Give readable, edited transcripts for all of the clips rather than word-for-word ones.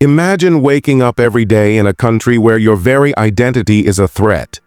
Imagine waking up every day in a country where your very identity is a threat,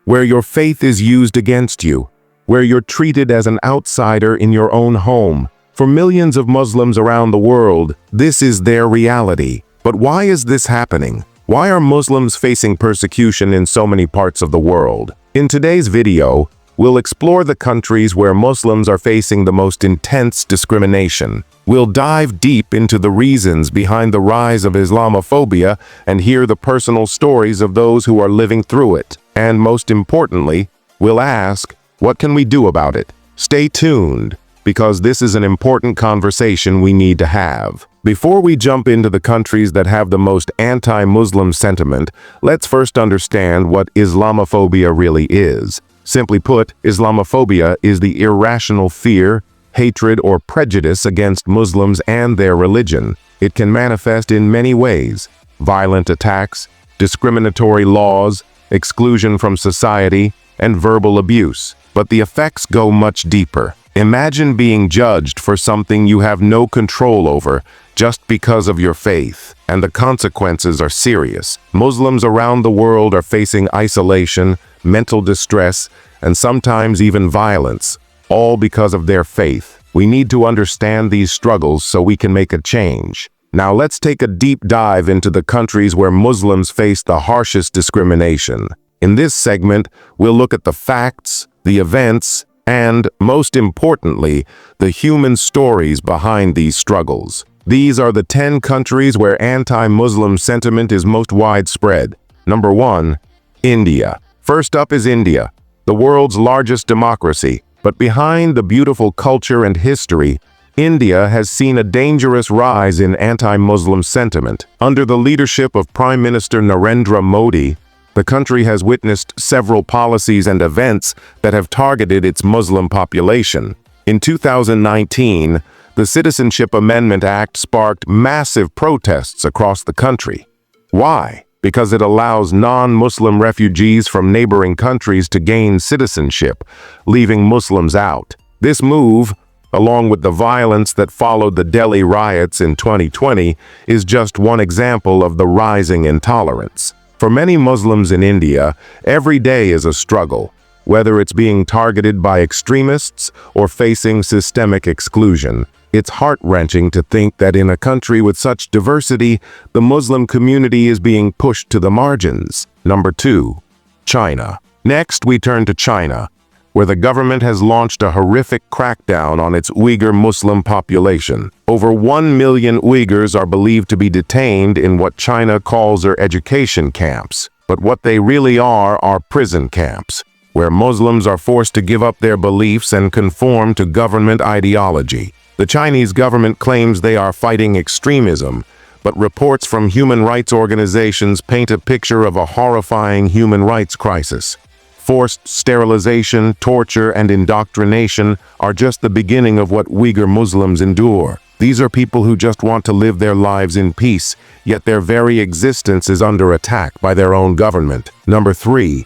where your faith is used against you, where you're treated as an outsider in your own home. For millions of Muslims around the world, this is their reality. But why is this happening? Why are Muslims facing persecution in so many parts of the world? In today's video, we'll explore the countries where Muslims are facing the most intense discrimination. We'll dive deep into the reasons behind the rise of Islamophobia and hear the personal stories of those who are living through it. And most importantly, we'll ask, what can we do about it? Stay tuned, because this is an important conversation we need to have. Before we jump into the countries that have the most anti-Muslim sentiment, let's first understand what Islamophobia really is. Simply put, Islamophobia is the irrational fear, hatred, or prejudice against Muslims and their religion. It can manifest in many ways: violent attacks, discriminatory laws, exclusion from society, and verbal abuse. But the effects go much deeper. Imagine being judged for something you have no control over just because of your faith, and the consequences are serious. Muslims around the world are facing isolation, mental distress, and sometimes even violence, all because of their faith. We need to understand these struggles so we can make a change. Now let's take a deep dive into the countries where Muslims face the harshest discrimination. In this segment, we'll look at the facts, the events, and, most importantly, the human stories behind these struggles. These are the 10 countries where anti-Muslim sentiment is most widespread. Number 1. India. First up is India, the world's largest democracy. But behind the beautiful culture and history, India has seen a dangerous rise in anti-Muslim sentiment. Under the leadership of Prime Minister Narendra Modi, the country has witnessed several policies and events that have targeted its Muslim population. In 2019, the Citizenship Amendment Act sparked massive protests across the country. Why? Because it allows non-Muslim refugees from neighboring countries to gain citizenship, leaving Muslims out. This move, along with the violence that followed the Delhi riots in 2020, is just one example of the rising intolerance. For many Muslims in India, every day is a struggle, whether it's being targeted by extremists or facing systemic exclusion. It's heart-wrenching to think that in a country with such diversity, the Muslim community is being pushed to the margins. Number 2. China. Next, we turn to China, where the government has launched a horrific crackdown on its Uyghur Muslim population. Over 1 million Uyghurs are believed to be detained in what China calls their education camps. But what they really are prison camps, where Muslims are forced to give up their beliefs and conform to government ideology. The Chinese government claims they are fighting extremism, but reports from human rights organizations paint a picture of a horrifying human rights crisis. Forced sterilization, torture, and indoctrination are just the beginning of what Uyghur Muslims endure. These are people who just want to live their lives in peace, yet their very existence is under attack by their own government. Number 3.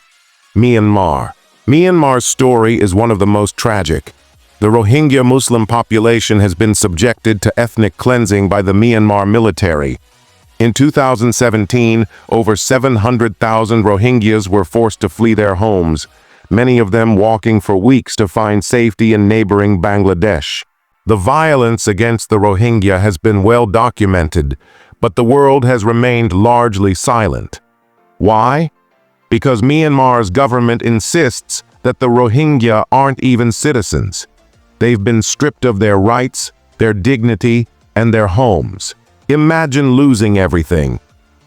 Myanmar. Myanmar's story is one of the most tragic. The Rohingya Muslim population has been subjected to ethnic cleansing by the Myanmar military. In 2017, over 700,000 Rohingyas were forced to flee their homes, many of them walking for weeks to find safety in neighboring Bangladesh. The violence against the Rohingya has been well documented, but the world has remained largely silent. Why? Because Myanmar's government insists that the Rohingya aren't even citizens. They've been stripped of their rights, their dignity, and their homes. Imagine losing everything: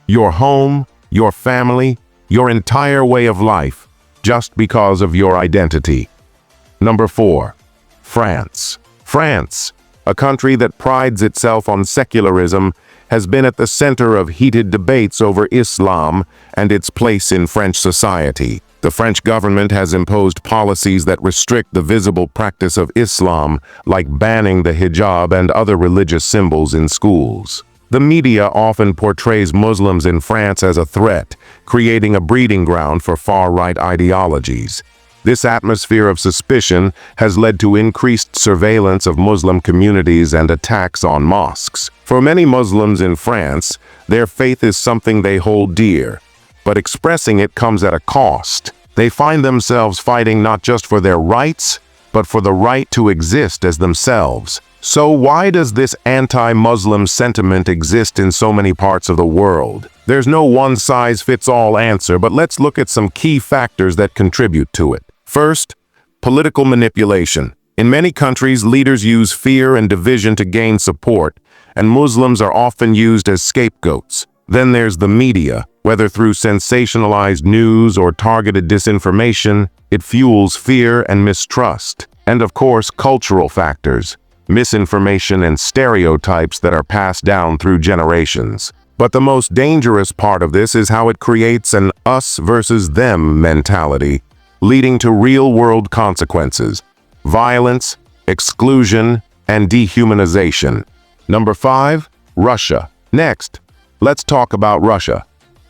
your home, your family, your entire way of life, just because of your identity. Number 4. France. France, a country that prides itself on secularism, has been at the center of heated debates over Islam and its place in French society. The French government has imposed policies that restrict the visible practice of Islam, like banning the hijab and other religious symbols in schools. The media often portrays Muslims in France as a threat, creating a breeding ground for far-right ideologies. This atmosphere of suspicion has led to increased surveillance of Muslim communities and attacks on mosques. For many Muslims in France, their faith is something they hold dear, but expressing it comes at a cost. They find themselves fighting not just for their rights, but for the right to exist as themselves. So why does this anti-Muslim sentiment exist in so many parts of the world? There's no one-size-fits-all answer, but let's look at some key factors that contribute to it. First, political manipulation. In many countries, leaders use fear and division to gain support, and Muslims are often used as scapegoats. Then there's the media. Whether through sensationalized news or targeted disinformation, it fuels fear and mistrust. And of course, cultural factors. Misinformation and stereotypes that are passed down through generations. But the most dangerous part of this is how it creates an us versus them mentality, leading to real-world consequences: violence, exclusion, and dehumanization. Number 5, Russia. Next, let's talk about Russia,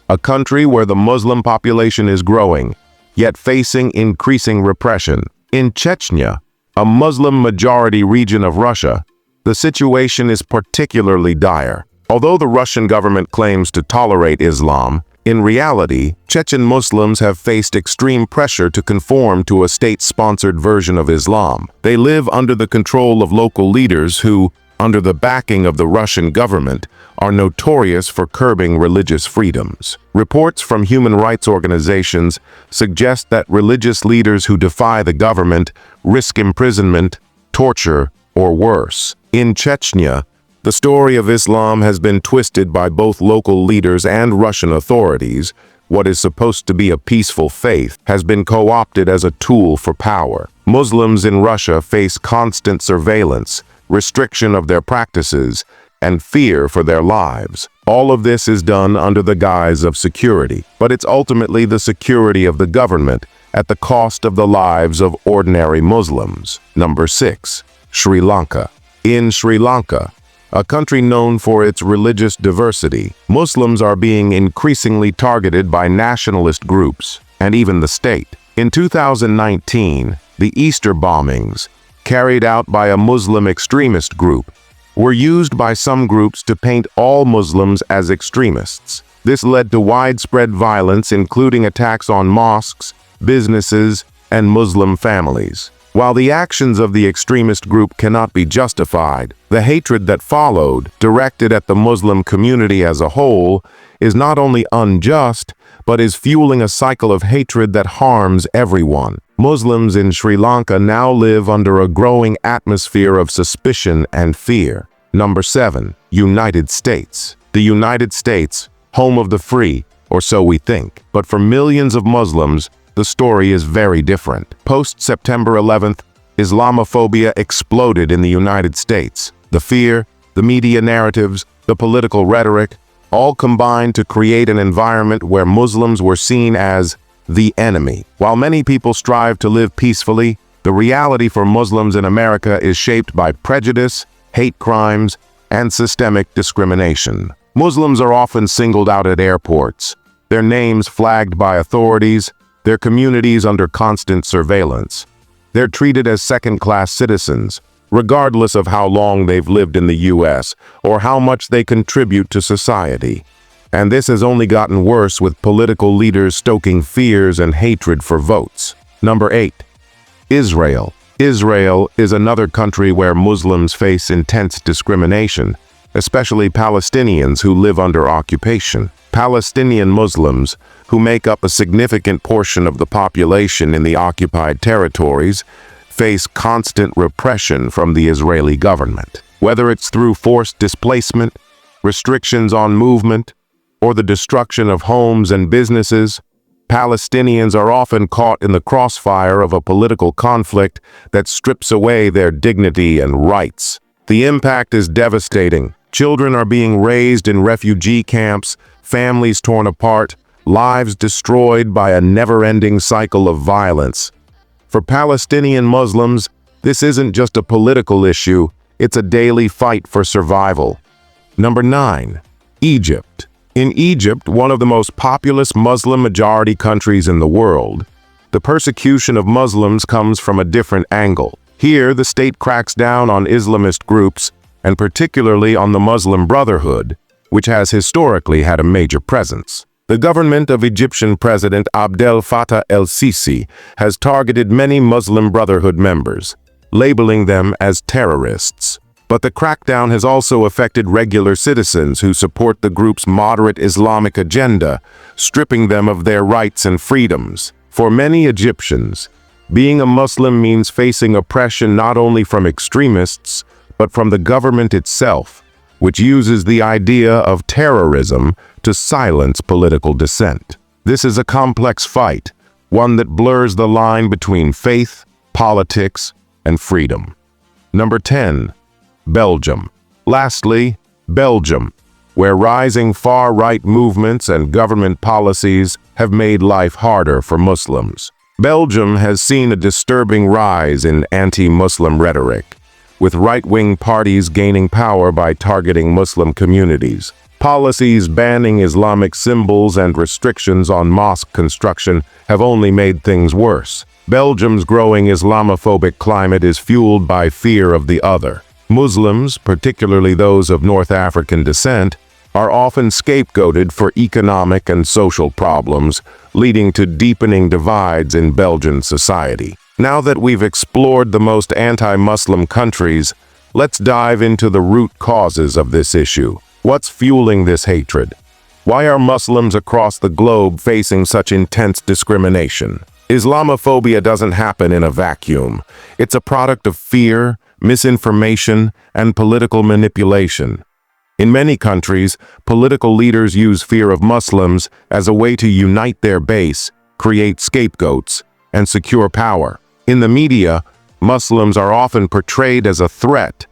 a country where the Muslim population is growing, yet facing increasing repression. In Chechnya, a Muslim-majority region of Russia, the situation is particularly dire. Although the Russian government claims to tolerate Islam, in reality, Chechen Muslims have faced extreme pressure to conform to a state-sponsored version of Islam. They live under the control of local leaders who, under the backing of the Russian government, are notorious for curbing religious freedoms. Reports from human rights organizations suggest that religious leaders who defy the government risk imprisonment, torture, or worse. In Chechnya, the story of Islam has been twisted by both local leaders and Russian authorities. What is supposed to be a peaceful faith has been co-opted as a tool for power. Muslims in Russia face constant surveillance, restriction of their practices, and fear for their lives. All of this is done under the guise of security, but it's ultimately the security of the government at the cost of the lives of ordinary Muslims. Number 6, Sri Lanka. In Sri Lanka, a country known for its religious diversity, Muslims are being increasingly targeted by nationalist groups and even the state. In 2019, the Easter bombings, carried out by a Muslim extremist group, were used by some groups to paint all Muslims as extremists. This led to widespread violence, including attacks on mosques, businesses, and Muslim families. While the actions of the extremist group cannot be justified, the hatred that followed, directed at the Muslim community as a whole, is not only unjust, but is fueling a cycle of hatred that harms everyone. Muslims in Sri Lanka now live under a growing atmosphere of suspicion and fear. Number 7, United States. The United States, home of the free, or so we think. But for millions of Muslims, the story is very different. Post-September 11th, Islamophobia exploded in the United States. The fear, the media narratives, the political rhetoric, all combined to create an environment where Muslims were seen as the enemy. While many people strive to live peacefully, the reality for Muslims in America is shaped by prejudice, hate crimes, and systemic discrimination. Muslims are often singled out at airports, their names flagged by authorities, their communities under constant surveillance. They're treated as second-class citizens, regardless of how long they've lived in the U.S. or how much they contribute to society. And this has only gotten worse with political leaders stoking fears and hatred for votes. Number 8, Israel. Israel is another country where Muslims face intense discrimination, especially Palestinians who live under occupation. Palestinian Muslims, who make up a significant portion of the population in the occupied territories, face constant repression from the Israeli government. Whether it's through forced displacement, restrictions on movement, or the destruction of homes and businesses, Palestinians are often caught in the crossfire of a political conflict that strips away their dignity and rights. The impact is devastating. Children are being raised in refugee camps, families torn apart, lives destroyed by a never-ending cycle of violence. For Palestinian Muslims, this isn't just a political issue, it's a daily fight for survival. Number 9, Egypt. In Egypt, one of the most populous Muslim-majority countries in the world, the persecution of Muslims comes from a different angle. Here, the state cracks down on Islamist groups, and particularly on the Muslim Brotherhood, which has historically had a major presence. The government of Egyptian President Abdel Fattah el-Sisi has targeted many Muslim Brotherhood members, labeling them as terrorists. But the crackdown has also affected regular citizens who support the group's moderate Islamic agenda, stripping them of their rights and freedoms. For many Egyptians, being a Muslim means facing oppression not only from extremists, but from the government itself, which uses the idea of terrorism to silence political dissent. This is a complex fight, one that blurs the line between faith, politics, and freedom. Number 10. Belgium. Lastly, Belgium, where rising far-right movements and government policies have made life harder for Muslims. Belgium has seen a disturbing rise in anti-Muslim rhetoric, with right-wing parties gaining power by targeting Muslim communities. Policies banning Islamic symbols and restrictions on mosque construction have only made things worse. Belgium's growing Islamophobic climate is fueled by fear of the other. Muslims, particularly those of North African descent, are often scapegoated for economic and social problems, leading to deepening divides in Belgian society. Now that we've explored the most anti-Muslim countries, let's dive into the root causes of this issue. What's fueling this hatred? Why are Muslims across the globe facing such intense discrimination? Islamophobia doesn't happen in a vacuum. It's a product of fear, misinformation, and political manipulation. In many countries, political leaders use fear of Muslims as a way to unite their base, create scapegoats, and secure power. In the media, Muslims are often portrayed as a threat,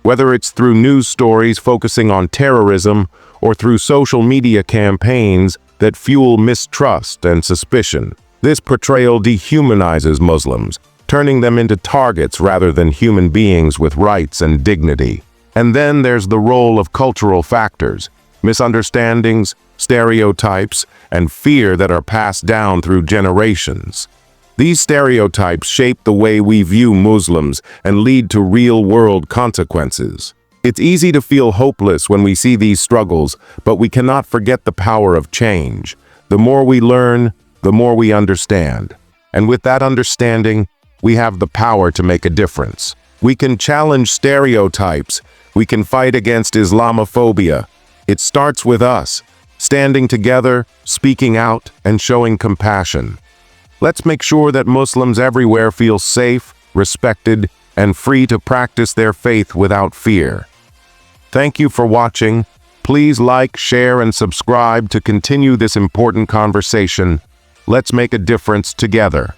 whether it's through news stories focusing on terrorism or through social media campaigns that fuel mistrust and suspicion. This portrayal dehumanizes Muslims, turning them into targets rather than human beings with rights and dignity. And then there's the role of cultural factors, misunderstandings, stereotypes, and fear that are passed down through generations. These stereotypes shape the way we view Muslims and lead to real-world consequences. It's easy to feel hopeless when we see these struggles, but we cannot forget the power of change. The more we learn, the more we understand. And with that understanding, we have the power to make a difference. We can challenge stereotypes. We can fight against Islamophobia. It starts with us, standing together, speaking out, and showing compassion. Let's make sure that Muslims everywhere feel safe, respected, and free to practice their faith without fear. Thank you for watching. Please like, share, and subscribe to continue this important conversation. Let's make a difference together.